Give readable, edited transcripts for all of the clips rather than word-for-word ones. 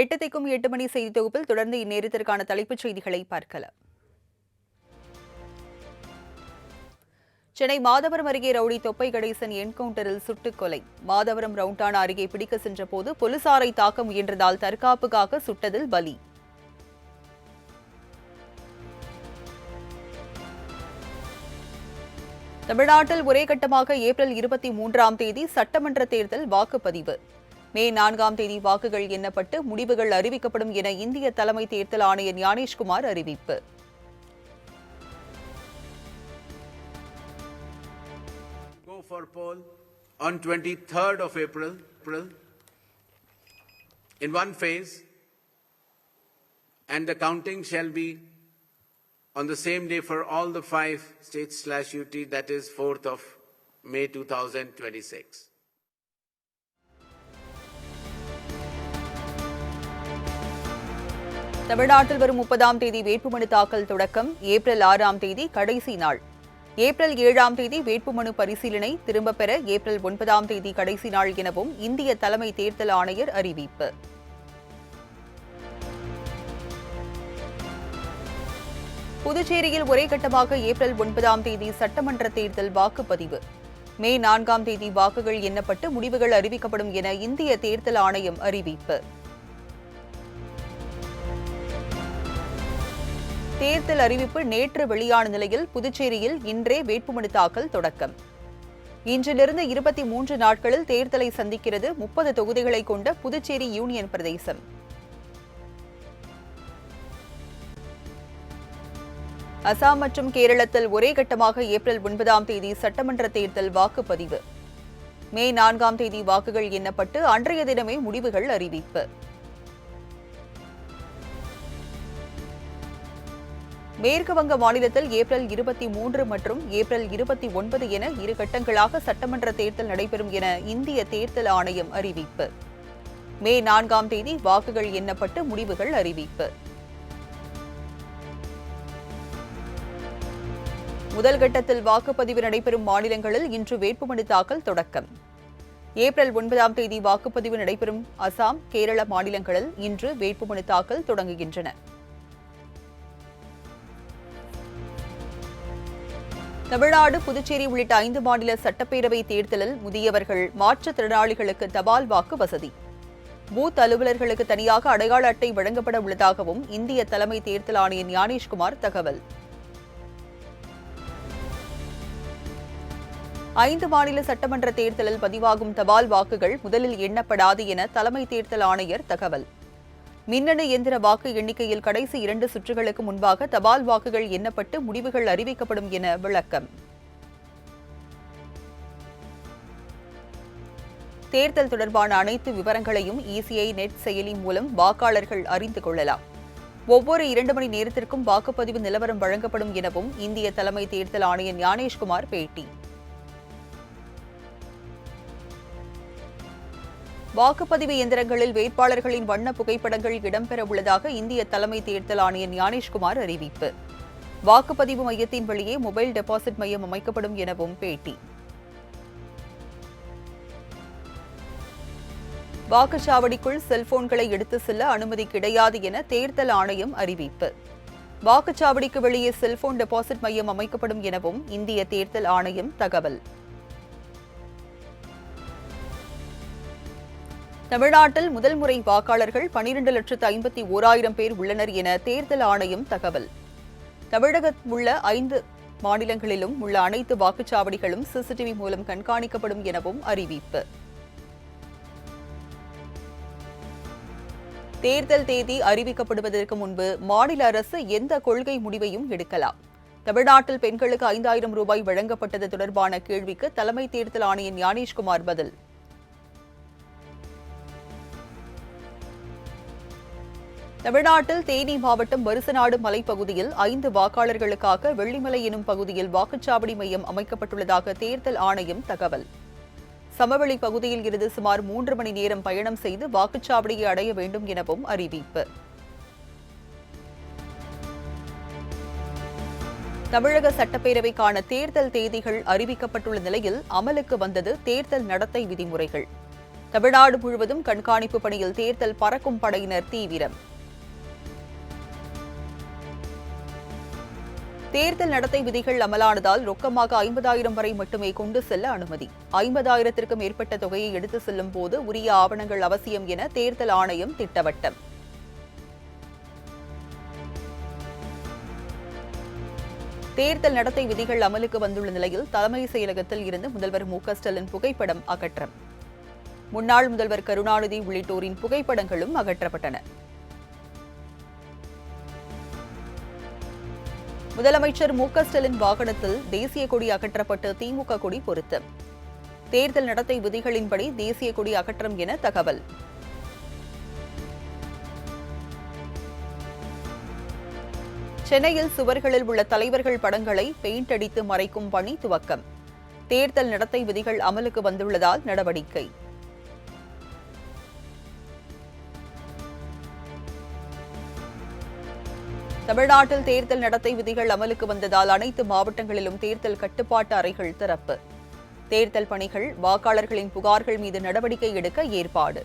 8 திக்கும் 8 மணி செய்தி தொகுப்பில் தொடர்ந்து இந்நேரத்திற்கான தலைப்புச் செய்திகளை பார்க்கலாம். சென்னை மாதவரம் அருகே ரவுடி தொப்பை கணேசன் என்கவுண்டரில் சுட்டுக் கொலை. மாதவரம் ரவுண்டானா அருகே பிடிக்க சென்றபோது போலீசாரை தாக்க முயன்றதால் தற்காப்புக்காக சுட்டதில் பலி. தமிழ்நாட்டில் ஒரே கட்டமாக ஏப்ரல் 23ஆம் தேதி சட்டமன்ற தேர்தல் வாக்குப்பதிவு. மே 4ஆம் தேதி வாக்குகள் எண்ணப்பட்டு முடிவுகள் அறிவிக்கப்படும் என இந்திய தலைமை தேர்தல் ஆணையர் ஞானேஷ்குமார் அறிவிப்பு. Go for poll on 23rd of April in one phase, and the counting shall be on the same day for all the 5 states/UT, that is 4th of May 2026. தமிழ்நாட்டில் வரும் 30ஆம் தேதி வேட்புமனு தாக்கல் தொடக்கம். ஏப்ரல் 6ஆம் தேதி கடைசி நாள். ஏப்ரல் 7ஆம் தேதி வேட்புமனு பரிசீலனை திரும்பப் பெற ஏப்ரல் 9ஆம் தேதி கடைசி நாள் எனவும் இந்திய தலைமை தேர்தல் ஆணையர் அறிவிப்பு. புதுச்சேரியில் ஒரே கட்டமாக ஏப்ரல் 9ஆம் தேதி சட்டமன்ற தேர்தல் வாக்குப்பதிவு. மே 4ஆம் தேதி வாக்குகள் எண்ணப்பட்டு முடிவுகள் அறிவிக்கப்படும் என இந்திய தேர்தல் ஆணையம் அறிவிப்பு. தேர்தல் அறிவிப்பு நேற்று வெளியான நிலையில் புதுச்சேரியில் இன்றே வேட்புமனு தாக்கல் தொடக்கம். இன்றிலிருந்து 23 நாட்களில் தேர்தலை சந்திக்கிறது 30 தொகுதிகளை கொண்ட புதுச்சேரி யூனியன் பிரதேசம். அசாம் மற்றும் கேரளத்தில் ஒரே கட்டமாக ஏப்ரல் 9ஆம் தேதி சட்டமன்ற தேர்தல் வாக்குப்பதிவு. மே 4ஆம் தேதி வாக்குகள் எண்ணப்பட்டு அன்றைய தினமே முடிவுகள் அறிவிப்பு. மேற்கு வங்க மாநிலத்தில் ஏப்ரல் 23 மற்றும் ஏப்ரல் 29 என 2 கட்டங்களாக சட்டமன்ற தேர்தல் நடைபெறும் என இந்திய தேர்தல் ஆணையம் அறிவிப்பு. மே 4ஆம் தேதி வாக்குகள் எண்ணப்பட்டு முடிவுகள் அறிவிப்பு. முதல் கட்டத்தில் வாக்குப்பதிவு நடைபெறும் மாநிலங்களில் இன்று வேட்புமனு தாக்கல் தொடக்கம். ஏப்ரல் 9ஆம் தேதி வாக்குப்பதிவு நடைபெறும் அசாம், கேரள மாநிலங்களில் இன்று வேட்புமனு தாக்கல் தொடங்குகின்றன. தமிழ்நாடு, புதுச்சேரி உள்ளிட்ட 5 மாநில சட்டப்பேரவை தேர்தலில் முதியவர்கள், மாற்றுத்திறனாளிகளுக்கு தபால் வாக்கு வசதி. பூத் அலுவலர்களுக்கு தனியாக அடையாள அட்டை வழங்கப்பட உள்ளதாகவும் இந்திய தலைமை தேர்தல் ஆணையர் ஞானேஷ்குமார் தகவல். 5 மாநில சட்டமன்ற தேர்தலில் பதிவாகும் தபால் வாக்குகள் முதலில் எண்ணப்படாது என தலைமை தேர்தல் ஆணையர் தகவல். மின்னணு எந்திர வாக்கு எண்ணிக்கையில் கடைசி 2 சுற்றுகளுக்கு முன்பாக தபால் வாக்குகள் எண்ணப்பட்டு முடிவுகள் அறிவிக்கப்படும் என விளக்கம். தேர்தல் தொடர்பான அனைத்து விவரங்களையும் இசிஐ நெட் செயலி மூலம் வாக்காளர்கள் அறிந்து கொள்ளலாம். ஒவ்வொரு 2 மணி நேரத்திற்கும் வாக்குப்பதிவு நிலவரம் வழங்கப்படும் எனவும் இந்திய தலைமை தேர்தல் ஆணையர் ஞானேஷ்குமார் பேட்டி. வாக்குப்பதிவு இயந்திரங்களில் வேட்பாளர்களின் வண்ண புகைப்படங்கள் இடம்பெற உள்ளதாக இந்திய தலைமை தேர்தல் ஆணையர் ஞானேஷ்குமார் அறிவிப்பு. வாக்குப்பதிவு மையத்தின் வெளியே மொபைல் டெபாசிட் மையம் அமைக்கப்படும் எனவும் பேட்டி. வாக்குச்சாவடிக்குள் செல்போன்களை எடுத்து செல்ல அனுமதி கிடையாது என தேர்தல் ஆணையம் அறிவிப்பு. வாக்குச்சாவடிக்கு வெளியே செல்போன் டெபாசிட் மையம் அமைக்கப்படும் எனவும் இந்திய தேர்தல் ஆணையம் தகவல். தமிழ்நாட்டில் முதல் முறை வாக்காளர்கள் 12,51,000 பேர் உள்ளனர் என தேர்தல் ஆணையம் தகவல். தமிழகத்தில் உள்ள 5 மாநிலங்களிலும் உள்ள அனைத்து வாக்குச்சாவடிகளும் சிசிடிவி மூலம் கண்காணிக்கப்படும் எனவும் அறிவிப்பு. தேர்தல் தேதி அறிவிக்கப்படுவதற்கு முன்பு மாநில அரசு எந்த கொள்கை முடிவையும் எடுக்கலாம். தமிழ்நாட்டில் பெண்களுக்கு 5,000 ரூபாய் வழங்கப்பட்டது தொடர்பான கேள்விக்கு தலைமை தேர்தல் ஆணையர் ஞானேஷ்குமார் பதில். தமிழ்நாட்டில் தேனி மாவட்டம் வருசநாடு மலைப்பகுதியில் 5 வாக்காளர்களுக்காக வெள்ளிமலை எனும் பகுதியில் வாக்குச்சாவடி மையம் அமைக்கப்பட்டுள்ளதாக தேர்தல் ஆணையம் தகவல். சமவெளி பகுதியில் இருந்து சுமார் 3 மணி நேரம் பயணம் செய்து வாக்குச்சாவடியை அடைய வேண்டும் எனவும் அறிவிப்பு. தமிழக சட்டப்பேரவைக்கான தேர்தல் தேதிகள் அறிவிக்கப்பட்டுள்ள நிலையில் அமலுக்கு வந்தது தேர்தல் நடத்தை விதிமுறைகள். தமிழ்நாடு முழுவதும் கண்காணிப்பு பணியில் தேர்தல் பறக்கும் படையினர் தீவிரம். தேர்தல் நடத்தை விதிகள் அமலானதால் ரொக்கமாக 50,000 வரை மட்டுமே கொண்டு செல்ல அனுமதி. 50,000த்திற்கும் மேற்பட்ட தொகையை எடுத்து செல்லும் போது உரிய ஆவணங்கள் அவசியம் என தேர்தல் ஆணையம் திட்டவட்டம். தேர்தல் நடத்தை விதிகள் அமலுக்கு வந்துள்ள நிலையில் தலைமை செயலகத்தில் இருந்து முதல்வர் மு.க.ஸ்டாலின் புகைப்படம் அகற்றம். முன்னாள் முதல்வர் கருணாநிதி உள்ளிட்டோரின் புகைப்படங்களும் அகற்றப்பட்டன. முதலமைச்சர் மு.க.ஸ்டாலின் வாகனத்தில் தேசிய கொடி அகற்றப்பட்டு திமுக கொடி பொருத்தம். தேர்தல் நடத்தை விதிகளின்படி தேசிய கொடி அகற்றம் என தகவல். சென்னையில் சுவர்களில் உள்ள தலைவர்கள் படங்களை பெயிண்ட் அடித்து மறைக்கும் பணி துவக்கம். தேர்தல் நடத்தை விதிகள் அமலுக்கு வந்துள்ளதால் நடவடிக்கை. தமிழ்நாட்டில் தேர்தல் நடத்தை விதிகள் அமலுக்கு வந்ததால் அனைத்து மாவட்டங்களிலும் தேர்தல் கட்டுப்பாட்டு அறைகள் திறப்பு. தேர்தல் பணிகள், வாக்காளர்களின் புகார்கள் மீது நடவடிக்கை எடுக்க ஏற்பாடு.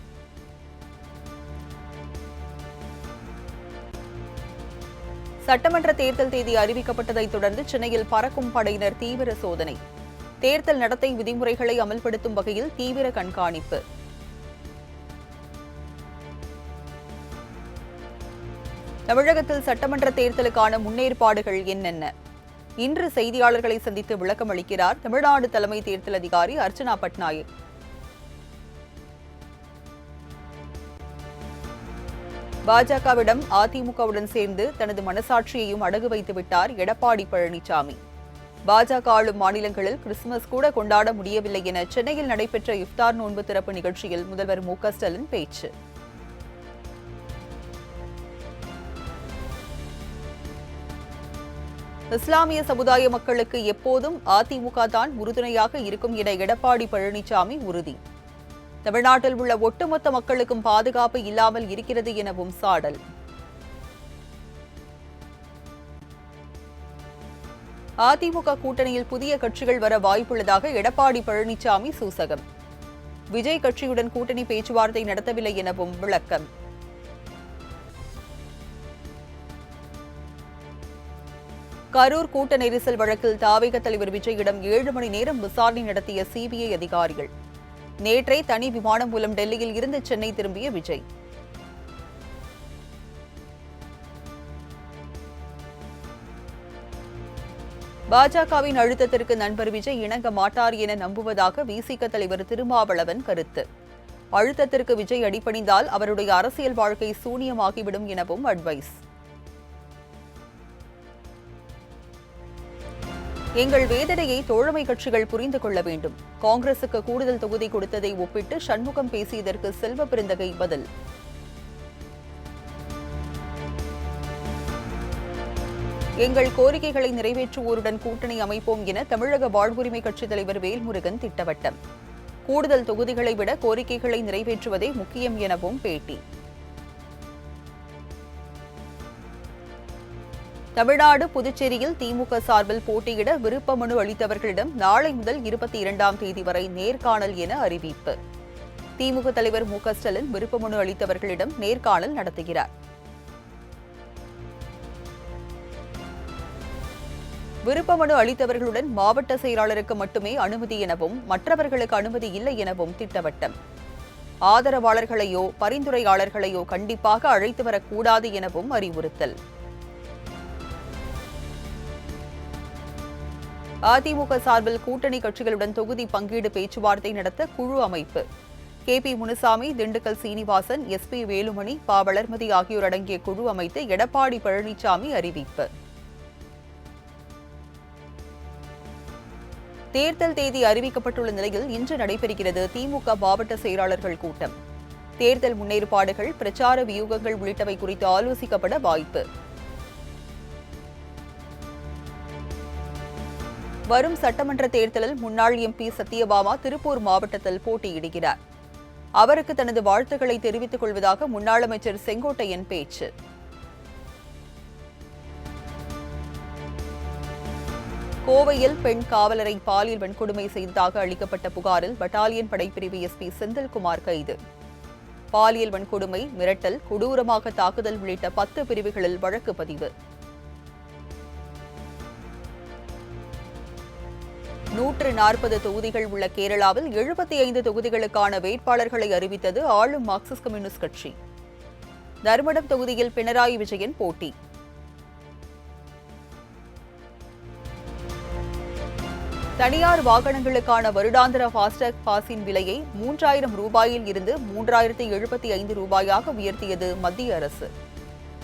சட்டமன்ற தேர்தல் தேதி அறிவிக்கப்பட்டதைத் தொடர்ந்து சென்னையில் பறக்கும் படையினர் தீவிர சோதனை. தேர்தல் நடத்தை விதிமுறைகளை அமல்படுத்தும் வகையில் தீவிர கண்காணிப்பு. தமிழகத்தில் சட்டமன்ற தேர்தலுக்கான முன்னேற்பாடுகள் என்னென்ன? இன்று செய்தியாளர்களை சந்தித்து விளக்கம் அளிக்கிறார் தமிழ்நாடு தலைமை தேர்தல் அதிகாரி அர்ச்சனா பட்நாயக். பாஜகவிடம் அதிமுகவுடன் சேர்ந்து தனது மனசாட்சியையும் அடகு வைத்து விட்டார் எடப்பாடி பழனிசாமி. பாஜக ஆளும் மாநிலங்களில் கிறிஸ்துமஸ் கூட கொண்டாட முடியவில்லை என சென்னையில் நடைபெற்ற இஃப்தார் நோன்பு திறப்பு நிகழ்ச்சியில் முதல்வர் மு.க.ஸ்டாலின் பேச்சு. இஸ்லாமிய சமுதாய மக்களுக்கு எப்போதும் அதிமுக தான் உறுதுணையாக இருக்கும் என எடப்பாடி பழனிசாமி உறுதி. தமிழ்நாட்டில் உள்ள ஒட்டுமொத்த மக்களுக்கும் பாதுகாப்பு இல்லாமல் இருக்கிறது எனவும் சாடல். அதிமுக கூட்டணியில் புதிய கட்சிகள் வர வாய்ப்புள்ளதாக எடப்பாடி பழனிசாமி சூசகம். விஜய் கட்சியுடன் கூட்டணி பேச்சுவார்த்தை நடத்தவில்லை எனவும் விளக்கம். கரூர் கூட்ட நெரிசல் வழக்கில் தாவேக தலைவர் விஜயிடம் 7 மணி நேரம் விசாரணை நடத்திய சிபிஐ அதிகாரிகள். நேற்றே தனி விமானம் மூலம் டெல்லியில் இருந்து சென்னை திரும்பிய விஜய். பாஜகவின் அழுத்தத்திற்கு நண்பர் விஜய் இணங்க மாட்டார் என நம்புவதாக விசிக தலைவர் திருமாவளவன் கருத்து. அழுத்தத்திற்கு விஜய் அடிபணிந்தால் அவருடைய அரசியல் வாழ்க்கை சூனியமாகிவிடும் எனவும் அட்வைஸ். எங்கள் வேதனையை தோழமை கட்சிகள் புரிந்து கொள்ள வேண்டும். காங்கிரசுக்கு கூடுதல் தொகுதி கொடுத்ததை ஒப்பிட்டு சண்முகம் பேசியதற்கு செல்வ பெருந்தகை பதில். எங்கள் கோரிக்கைகளை நிறைவேற்றுவோருடன் கூட்டணி அமைப்போம் என தமிழக வாழ்வுரிமை கட்சித் தலைவர் வேல்முருகன் திட்டவட்டம். கூடுதல் தொகுதிகளை விட கோரிக்கைகளை நிறைவேற்றுவதே முக்கியம் எனவும் பேட்டி. தமிழ்நாடு, புதுச்சேரியில் திமுக சார்பில் போட்டியிட விருப்ப மனு அளித்தவர்களிடம் நாளை முதல் 22ஆம் தேதி வரை நேர்காணல் என அறிவிப்பு. திமுக தலைவர் மு.க.ஸ்டாலின் விருப்ப மனு அளித்தவர்களிடம் நேர்காணல் நடத்துகிறார். விருப்ப மனு அளித்தவர்களுடன் மாவட்ட செயலாளருக்கு மட்டுமே அனுமதி எனவும் மற்றவர்களுக்கு அனுமதி இல்லை எனவும் திட்டவட்டம். ஆதரவாளர்களையோ பரிந்துரையாளர்களையோ கண்டிப்பாக அழைத்து வரக்கூடாது எனவும் அறிவுறுத்தல். அதிமுக சார்பில் கூட்டணி கட்சிகளுடன் தொகுதி பங்கீடு பேச்சுவார்த்தை நடத்த குழு அமைப்பு. கே.பி. முனுசாமி, திண்டுக்கல் சீனிவாசன், எஸ்.பி. வேலுமணி, ப. வளர்மதி ஆகியோர் அடங்கிய குழு அமைத்து எடப்பாடி பழனிசாமி அறிவிப்பு. தேர்தல் தேதி அறிவிக்கப்பட்டுள்ள நிலையில் இன்று நடைபெறுகிறது திமுக மாவட்ட செயலாளர்கள் கூட்டம். தேர்தல் முன்னேற்பாடுகள், பிரச்சார வியூகங்கள் உள்ளிட்டவை குறித்து ஆலோசிக்கப்பட வாய்ப்பு. வரும் சட்டமன்ற தேர்தலில் முன்னாள் எம்பி சத்யபாமா திருப்பூர் மாவட்டத்தில் போட்டியிடுகிறார். அவருக்கு தனது வாழ்த்துக்களை தெரிவித்துக் கொள்வதாக முன்னாள் அமைச்சர் செங்கோட்டையன் பேச்சு. கோவையில் பெண் காவலரை பாலியல் வன்கொடுமை செய்ததாக அளிக்கப்பட்ட புகாரில் பட்டாலியன் படைப்பிரிவு எஸ்பி செந்தில்குமார் கைது. பாலியல் வன்கொடுமை, மிரட்டல், கொடூரமாக தாக்குதல் உள்ளிட்ட 10 பிரிவுகளில் வழக்கு பதிவு. 140 தொகுதிகள் உள்ள கேரளாவில் 75 தொகுதிகளுக்கான வேட்பாளர்களை அறிவித்தது ஆளும் மார்க்சிஸ்ட் கம்யூனிஸ்ட் கட்சி. தர்மடம் தொகுதியில் பினராயி விஜயன் போட்டி. தனியார் வாகனங்களுக்கான வருடாந்திர ஃபாஸ்டாக் பாஸின் விலையை 3000 ரூபாயில் இருந்து 3075 ரூபாயாக உயர்த்தியது மத்திய அரசு.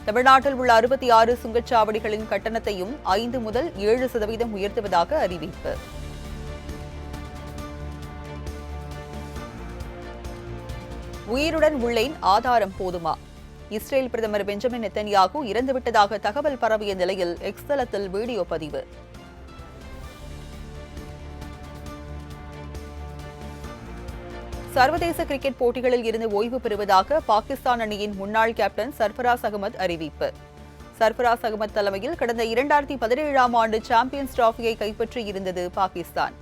தமிழ்நாட்டில் உள்ள 66 சுங்கச்சாவடிகளின் கட்டணத்தையும் 5 முதல் 7% உயர்த்துவதாக அறிவிப்பு. உயிருடன் உள்ளேன், ஆதாரம் போதுமா? இஸ்ரேல் பிரதமர் பெஞ்சமின் நெத்தன்யாகு இறந்துவிட்டதாக தகவல் பரவிய நிலையில் எக்ஸ் தளத்தில் வீடியோ பதிவு. சர்வதேச கிரிக்கெட் போட்டிகளில் இருந்து ஓய்வு பெறுவதாக பாகிஸ்தான் அணியின் முன்னாள் கேப்டன் சர்ஃபராஸ் அகமது அறிவிப்பு. சர்ஃபராஸ் அகமது தலைமையில் கடந்த 2017ஆம் ஆண்டு சாம்பியன்ஸ் டிராபியை கைப்பற்றியிருந்தது பாகிஸ்தான்.